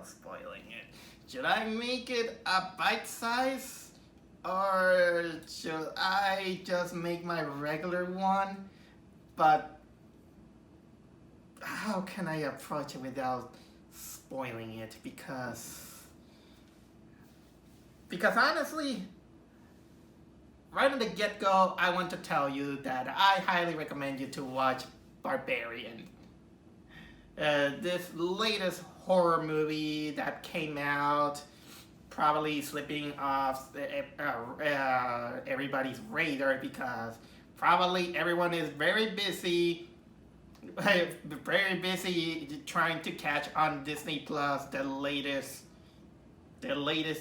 without spoiling it. Should I make it a bite size? Or should I just make my regular one? But how can I approach it without spoiling it? Because honestly, right on the get-go, I want to tell you that I highly recommend you to watch Barbarian. This latest horror movie that came out, probably slipping off everybody's radar because probably everyone is very busy trying to catch on Disney Plus the latest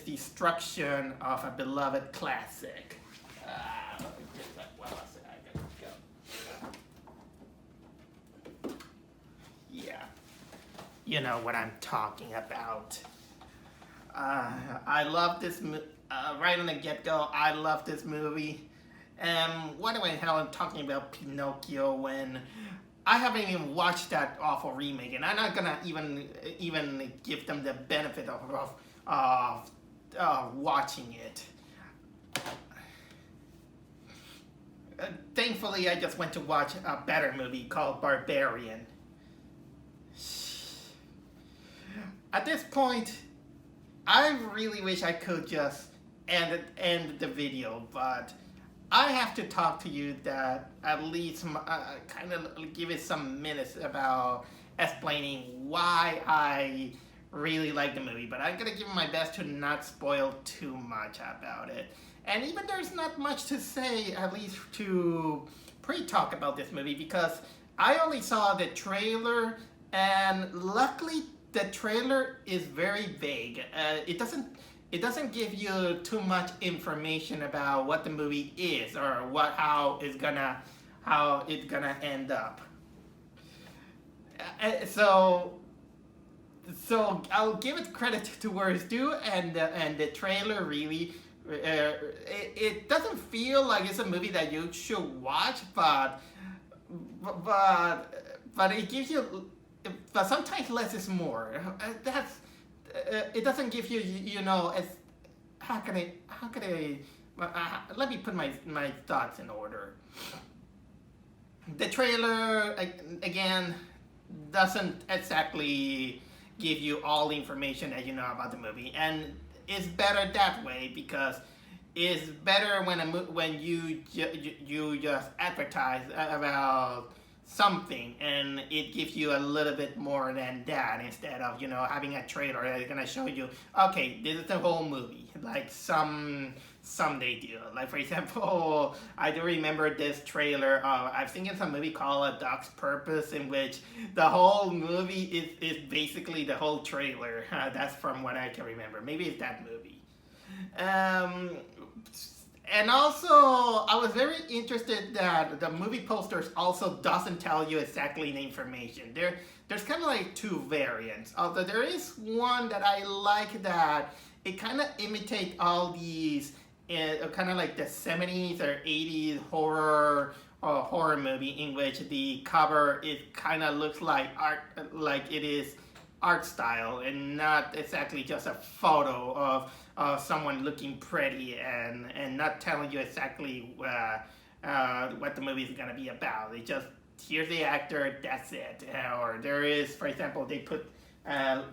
destruction of a beloved classic. Yeah, you know what I'm talking about. I love this right on the get-go. I love this movie. And what the hell I'm talking about Pinocchio when I haven't even watched that awful remake, and I'm not gonna even give them the benefit of watching it. Thankfully, I just went to watch a better movie called Barbarian. At this point, I really wish I could just end the video, but I have to talk to you that at least kind of give it some minutes about explaining why I really like the movie. But I'm gonna give my best to not spoil too much about it. And even there's not much to say, at least to pre-talk about this movie, because I only saw the trailer, and luckily the trailer is very vague. It doesn't give you too much information about what the movie is or how it's gonna end up. So I'll give it credit to where it's due, and the trailer really. It doesn't feel like it's a movie that you should watch, but it gives you. But sometimes less is more. It doesn't give you, as how can I let me put my thoughts in order. The trailer again doesn't exactly give you all the information that you know about the movie, and it's better that way because it's better when you just advertise about something and it gives you a little bit more than that instead of having a trailer that's gonna show you, okay, this is the whole movie like some they do. Like, for example, I do remember this trailer of, I think it's a movie called A Dog's Purpose, in which the whole movie is basically the whole trailer. That's from what I can remember. Maybe it's that movie. And also, I was very interested that the movie posters also doesn't tell you exactly the information. There's kind of like two variants. Although there is one that I like, that it kind of imitates all these kind of like the 70s or 80s horror movie, in which the cover kind of looks like art, like it is art style and not exactly just a photo of someone looking pretty and not telling you exactly what the movie is going to be about. They just, here's the actor, that's it. Or there is, for example, they put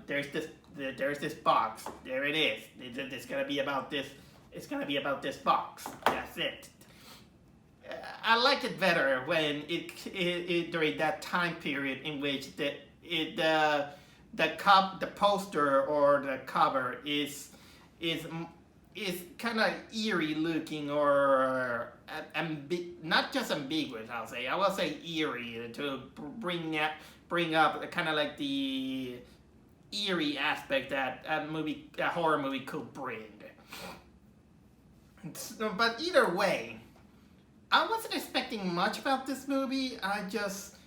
there's this box, there it is. It's going to be about this. It's going to be about this box. That's it. I like it better when it during that time period in which the poster or the cover is kind of eerie looking, or not just ambiguous. I will say eerie, to bring up kind of like the eerie aspect that a horror movie could bring. But either way, I wasn't expecting much about this movie. I just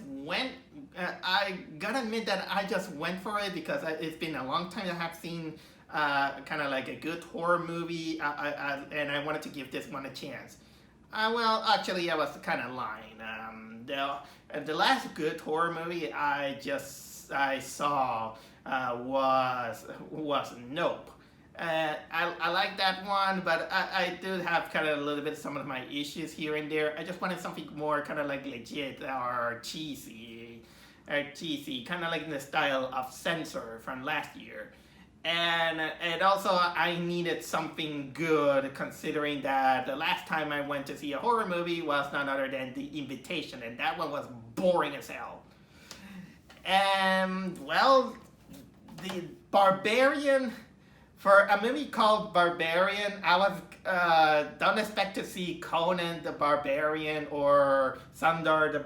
went. I gotta admit that I just went for it because it's been a long time that I have seen kind of like a good horror movie, and I wanted to give this one a chance. Well, actually, I was kind of lying. The last good horror movie I saw was Nope. I like that one, but I do have kind of a little bit of some of my issues here and there. I just wanted something more kind of like legit or cheesy, kind of like in the style of Censor from last year. And also I needed something good, considering that the last time I went to see a horror movie was none other than The Invitation, and that one was boring as hell. And well, the Barbarian, for a movie called Barbarian, I was don't expect to see Conan the Barbarian or Sundar the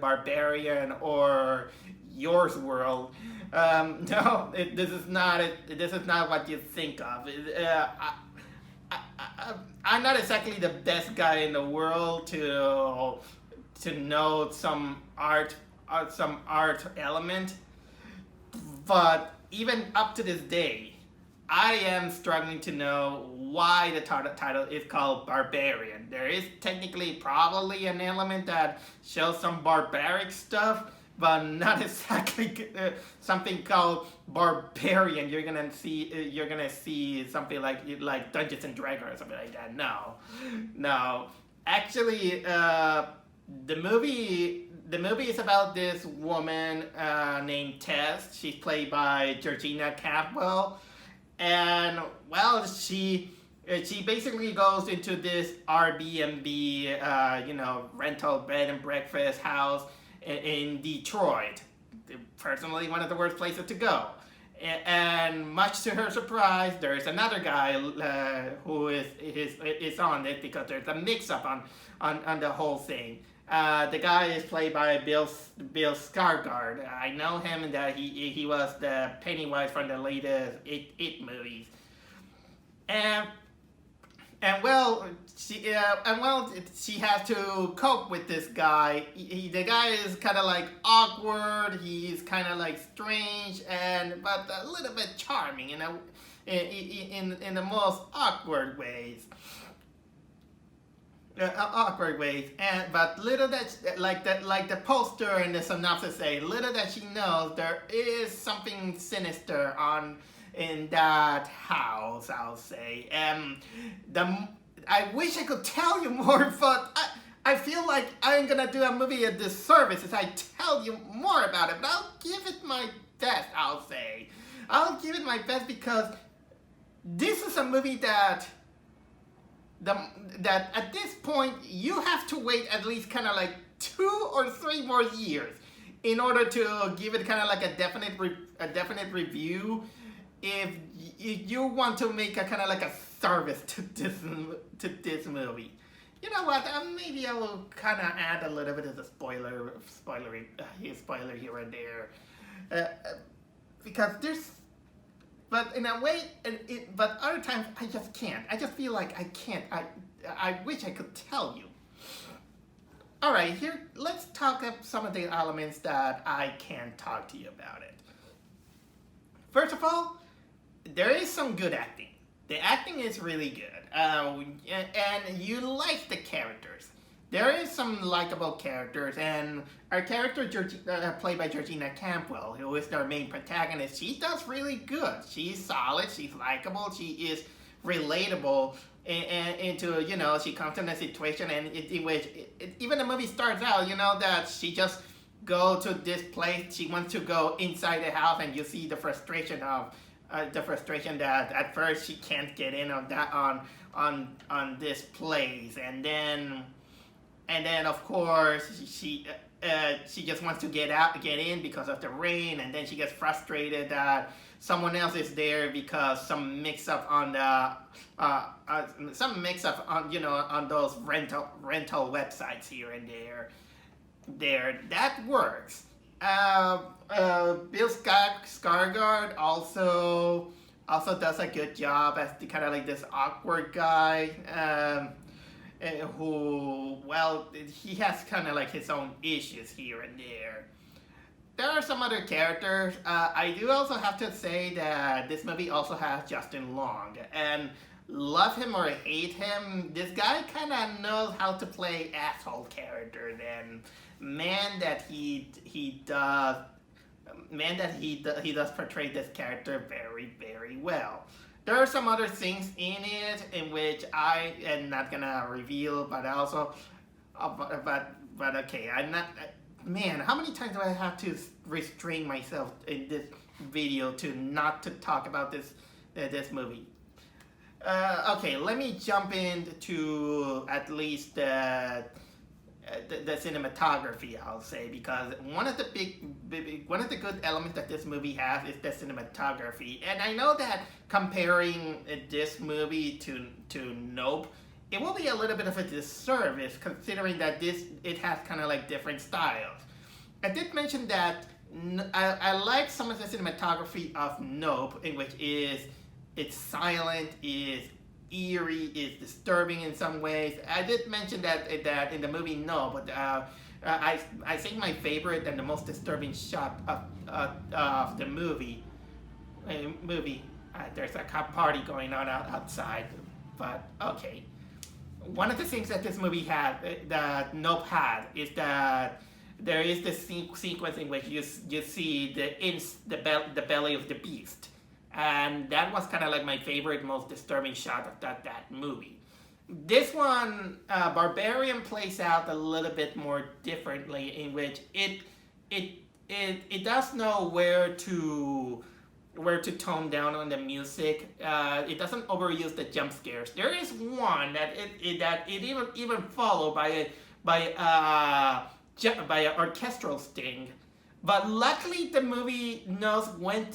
Barbarian or Yours World. No, this is not it. This is not what you think of. I'm not exactly the best guy in the world to know some art element, but even up to this day, I am struggling to know why the title is called Barbarian. There is technically probably an element that shows some barbaric stuff, but not exactly something called Barbarian. You're gonna see something like Dungeons and Dragons or something like that. No. Actually, the movie is about this woman named Tess. She's played by Georgina Campbell, and well, she basically goes into this Airbnb, rental bed and breakfast house in Detroit. Personally, one of the worst places to go. And much to her surprise, there's another guy who is on it, because there's a mix-up on the whole thing. The guy is played by Bill Skarsgård. I know him in that he was the Pennywise from the latest It movies. And well, she has to cope with this guy. The guy is kind of like awkward. He's kind of like strange, but a little bit charming in the most awkward ways. But little that like the poster and the synopsis say, little that she knows, there is something sinister in that house, I'll say. I wish I could tell you more, but I feel like I'm gonna do a movie a disservice if I tell you more about it. But I'll give it my best, I'll say. I'll give it my best, because this is a movie that at this point you have to wait at least kind of like 2 or 3 more years in order to give it kind of like a definite review, if you want to make a kind of like a service to this movie. You know what? Maybe I will kind of add a little bit of the spoiler here and there, because there's. But in a way, but other times I just can't. I just feel like I can't. I wish I could tell you. All right, here, let's talk up some of the elements that I can talk to you about it. First of all, there is some good acting. The acting is really good, and you like the characters. There is some likable characters, and our character, played by Georgina Campbell, who is our main protagonist, she does really good. She's solid, she's likable, she is relatable, and she comes in a situation in which even the movie starts out, that she just go to this place, she wants to go inside the house, and you see the frustration that at first she can't get in on this place, and then of course she just wants to get in because of the rain, and then she gets frustrated that someone else is there because some mix up on those rental websites here and there. That works. Bill Skarsgård also does a good job as the kind of like this awkward guy, who, well, he has kind of like his own issues here and there. There are some other characters. I do also have to say that this movie also has Justin Long, and love him or hate him, this guy kind of knows how to play asshole characters, and man, that he does man, that he does portray this character very, very well. There are some other things in it in which I am not gonna reveal, but also, but okay, I'm not. Man, how many times do I have to restrain myself in this video to not to talk about this movie? Okay, let me jump into at least the cinematography, I'll say, because one of the good elements that this movie has is the cinematography. And I know that comparing this movie to Nope, it will be a little bit of a disservice considering that it has kind of like different styles. I did mention that I like some of the cinematography of Nope, in which it's silent, is eerie, is disturbing in some ways. I did mention that in the movie No, but I think my favorite and the most disturbing shot of the movie. There's a cop party going on outside, but okay. One of the things that this movie had, that Nope had, is that there is this sequence in which you see the belly of the beast. And that was kind of like my favorite, most disturbing shot of that movie. This one, Barbarian, plays out a little bit more differently, in which it does know where to tone down on the music. It doesn't overuse the jump scares. There is one that it even followed by an orchestral sting. But luckily, the movie knows when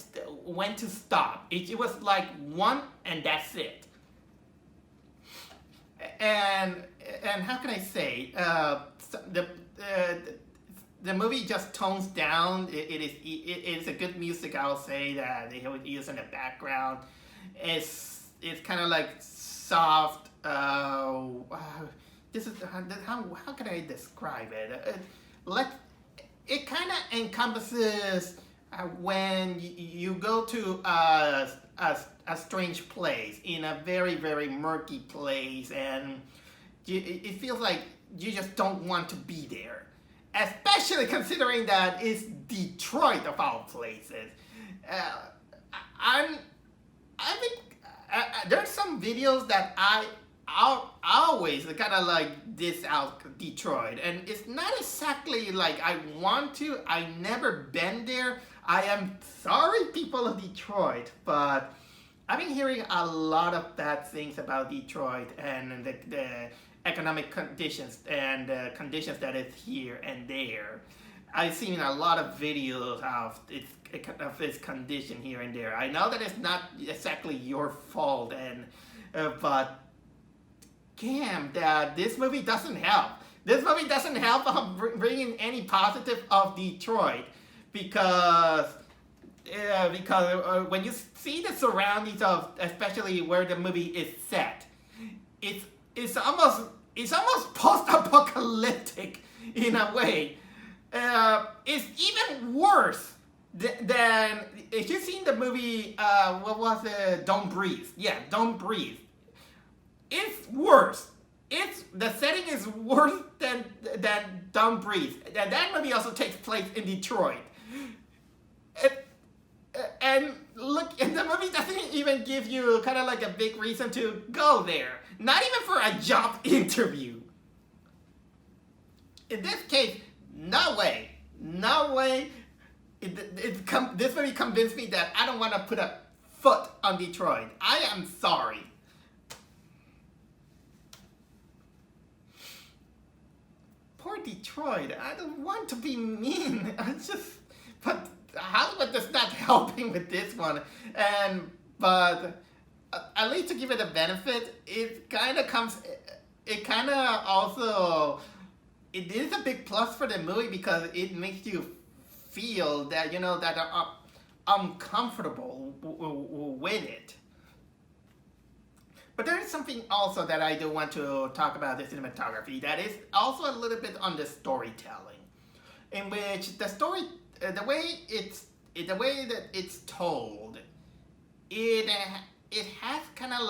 to stop. It was like one, and that's it. And how can I say? The movie just tones down. It is a good music, I'll say, that they would use in the background. It's kind of like soft. This is how can I describe it? It kind of encompasses when you go to a strange place, in a very, very murky place, and it feels like you just don't want to be there. Especially considering that it's Detroit of all places. I think there's some videos that I'll always kind of like diss out Detroit, and it's not exactly like I want to. I never been there. I am sorry, people of Detroit, but I've been hearing a lot of bad things about Detroit and the economic conditions and conditions that is here and there. I've seen a lot of videos of its condition here and there. I know that it's not exactly your fault, but damn, that this movie doesn't help. This movie doesn't help bringing any positive of Detroit, because when you see the surroundings of, especially where the movie is set, it's almost post-apocalyptic in a way. It's even worse than if you've seen the movie. What was it? Don't Breathe. Yeah, Don't Breathe. It's worse. The setting is worse than Don't Breathe. And that movie also takes place in Detroit. And look, and the movie doesn't even give you kind of like a big reason to go there. Not even for a job interview. In this case, no way. This movie convinced me that I don't want to put a foot on Detroit. I am sorry. Poor Detroit. I don't want to be mean. But Hollywood is not helping with this one. But at least to give it a benefit, it kind of also, it is a big plus for the movie, because it makes you feel that, that I'm comfortable with it. But there is something also that I do want to talk about, the cinematography, that is also a little bit on the storytelling, in which the story, the way that it's told, it has kind of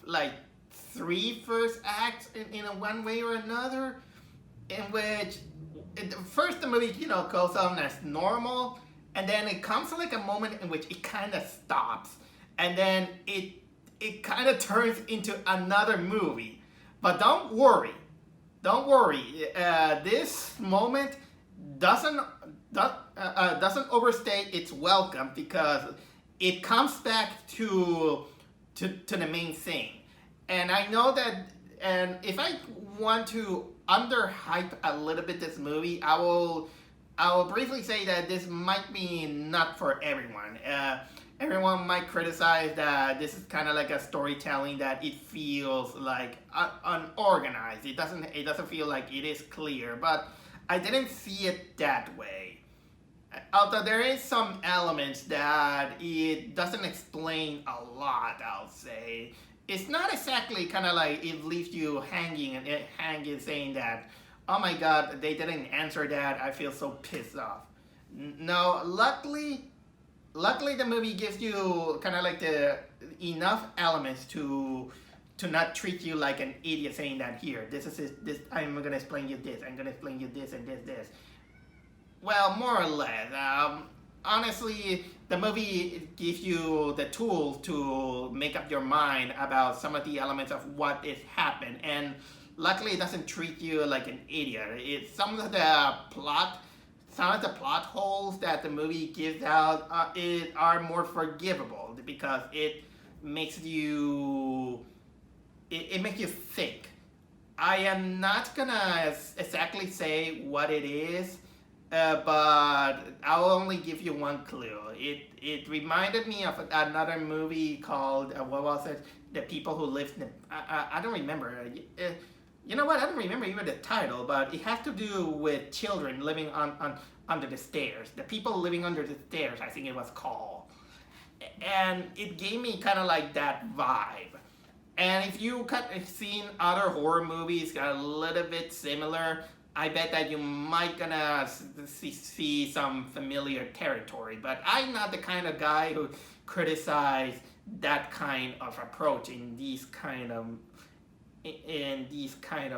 like three first acts in a one way or another, in which first the movie goes on as normal, and then it comes to like a moment in which it kind of stops, and then it kind of turns into another movie. But don't worry. This moment doesn't doesn't overstay its welcome, because it comes back to the main thing. And I know that, and if I want to underhype a little bit this movie, I will briefly say that this might be not for everyone. Everyone might criticize that this is kind of like a storytelling that it feels like unorganized. It doesn't feel like it is clear, but I didn't see it that way. Although there is some elements that it doesn't explain a lot, I'll say. It's not exactly kind of like it leaves you hanging, saying that, oh my god, they didn't answer that, I feel so pissed off. No, luckily the movie gives you kind of like the enough elements to not treat you like an idiot, saying that, here, this is this, I'm gonna explain you this, I'm gonna explain you this and this. Well, more or less. Honestly, the movie gives you the tools to make up your mind about some of the elements of what is happened, and luckily it doesn't treat you like an idiot. It's some of the plot holes that the movie gives out are more forgivable, because it makes you think. I am not gonna exactly say what it is, but I'll only give you one clue. It reminded me of another movie called, what was it? The People Who Lived in the... I don't remember. You know what? I don't remember even the title, but it has to do with children living under the stairs. The People Living Under the Stairs, I think it was called. And it gave me kind of like that vibe. And if you have seen other horror movies a little bit similar, I bet that you might gonna see some familiar territory. But I'm not the kind of guy who criticize that kind of approach in these kind of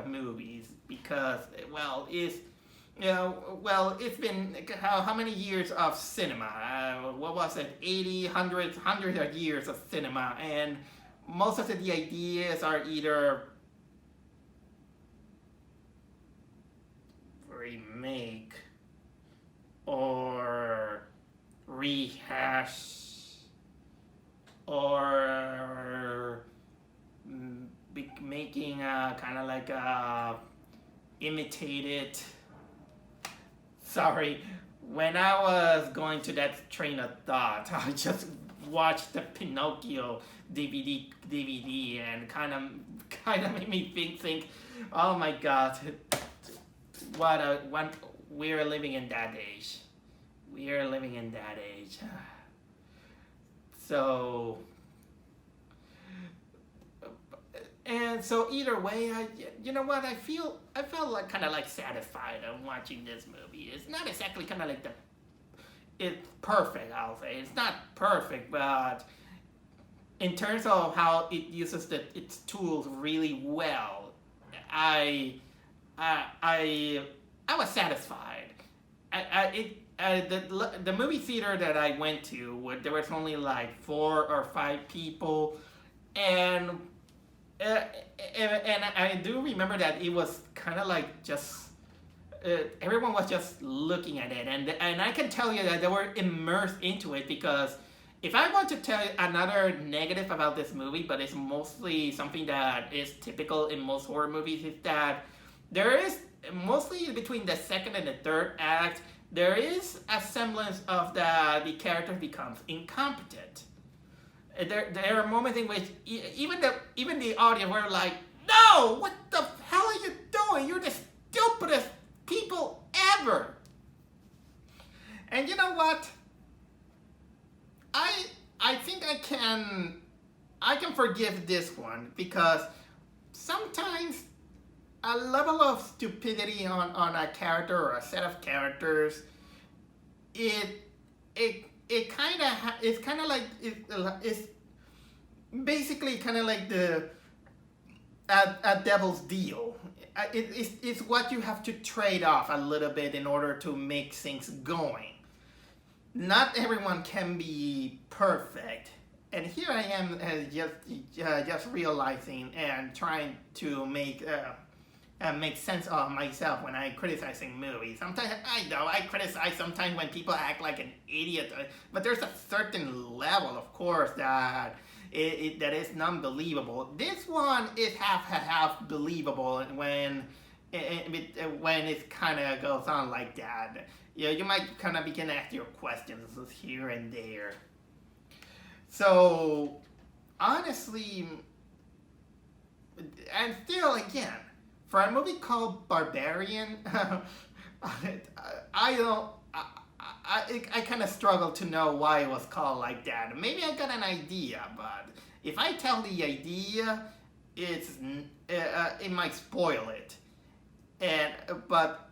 movies, because, well, it's been how many years of cinema? What was it? 80, hundreds of years of cinema, and most of the ideas are either remake or rehash or making a kind of like a imitated. Sorry, when I was going to that train of thought, I just watched the Pinocchio DVD and kind of made me think, oh my god, what we're living in that age. We are living in that age. So, and so either way, you know what, I felt like kind of like satisfied on watching this movie. It's not exactly kind of like it's perfect, I'll say. It's not perfect, but in terms of how it uses its tools really well, I was satisfied. The movie theater that I went to, there was only like 4 or 5 people, and I do remember that it was kind of like just everyone was just looking at it, and I can tell you that they were immersed into it, because if I want to tell you another negative about this movie, but it's mostly something that is typical in most horror movies, is that there is, mostly between the second and the third act, there is a semblance of the character becomes incompetent. There are moments in which even the audience were like, no, what the hell are you doing? You're the stupidest people ever. And you know what? I think I can forgive this one, because sometimes a level of stupidity on a character or a set of characters, it's basically kind of like a devil's deal. It's what you have to trade off a little bit in order to make things going. not everyone can be perfect. And here I am just realizing and trying to make sense of myself when I criticizing movies. Sometimes I know I criticize sometimes when people act like an idiot, but there's a certain level, of course, that that is non-believable. This one is half believable when it kind of goes on like that. You might kind of begin to ask your questions here and there. So honestly, and still again, for a movie called Barbarian, I don't. I kind of struggle to know why it was called like that. Maybe I got an idea, but if I tell the idea, it might spoil it. And but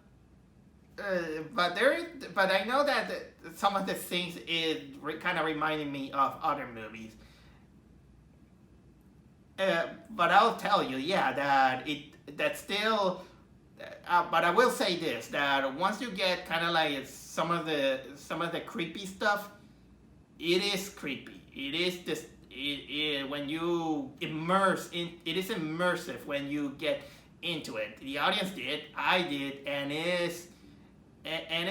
I know that some of the things is kind of reminding me of other movies. But I'll tell you, yeah, that still. But I will say this: that once you get kind of like some of the creepy stuff, it is creepy. It is this. When you immerse in, it is immersive when you get into it. The audience did, I did, and it's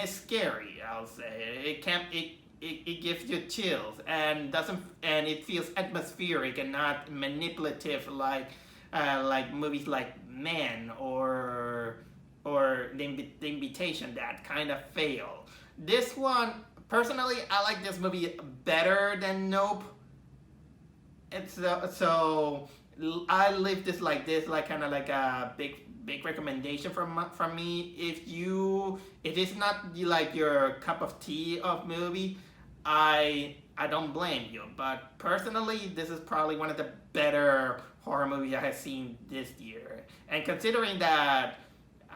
scary. I'll say it gives you chills and doesn't and it feels atmospheric and not manipulative like movies like Man or the Invitation that kind of fail. This one, personally, I like this movie better than Nope. It's so I leave this like kind of like a big recommendation from me. If it's not like your cup of tea of movie, I don't blame you. But personally, this is probably one of the better horror movies I have seen this year. And considering that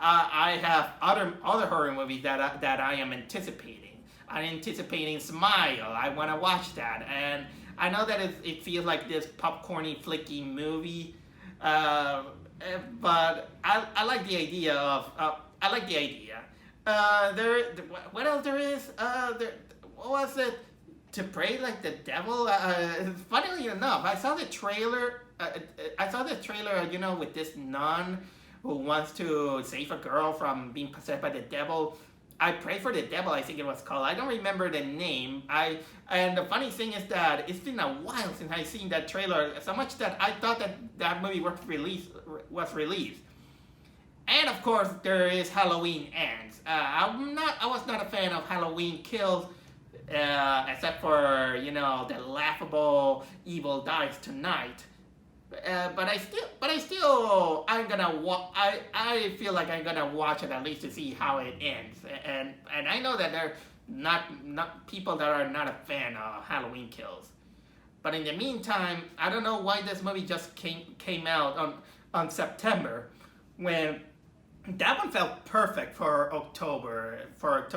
I have other horror movies that I am anticipating. I'm anticipating Smile. I want to watch that, and I know that it feels like this popcorny, flicky movie, but I like the idea of I like the idea. What else there is? What was it? To pray like the devil. Funnily enough, I saw the trailer. With this nun who wants to save a girl from being possessed by the devil. I Pray for the Devil, I think it was called. I don't remember the name. And the funny thing is that it's been a while since I've seen that trailer, so much that I thought that movie was released. And of course, there is Halloween Ends. I was not a fan of Halloween Kills, except for the laughable Evil Dies Tonight. But I feel like I'm gonna watch it at least to see how it ends. And I know that there are not people that are not a fan of Halloween Kills. But in the meantime, I don't know why this movie just came out on September, when that one felt perfect for October for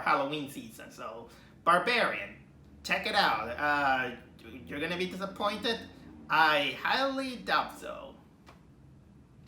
Halloween season. So Barbarian, check it out. You're gonna be disappointed. I highly doubt so.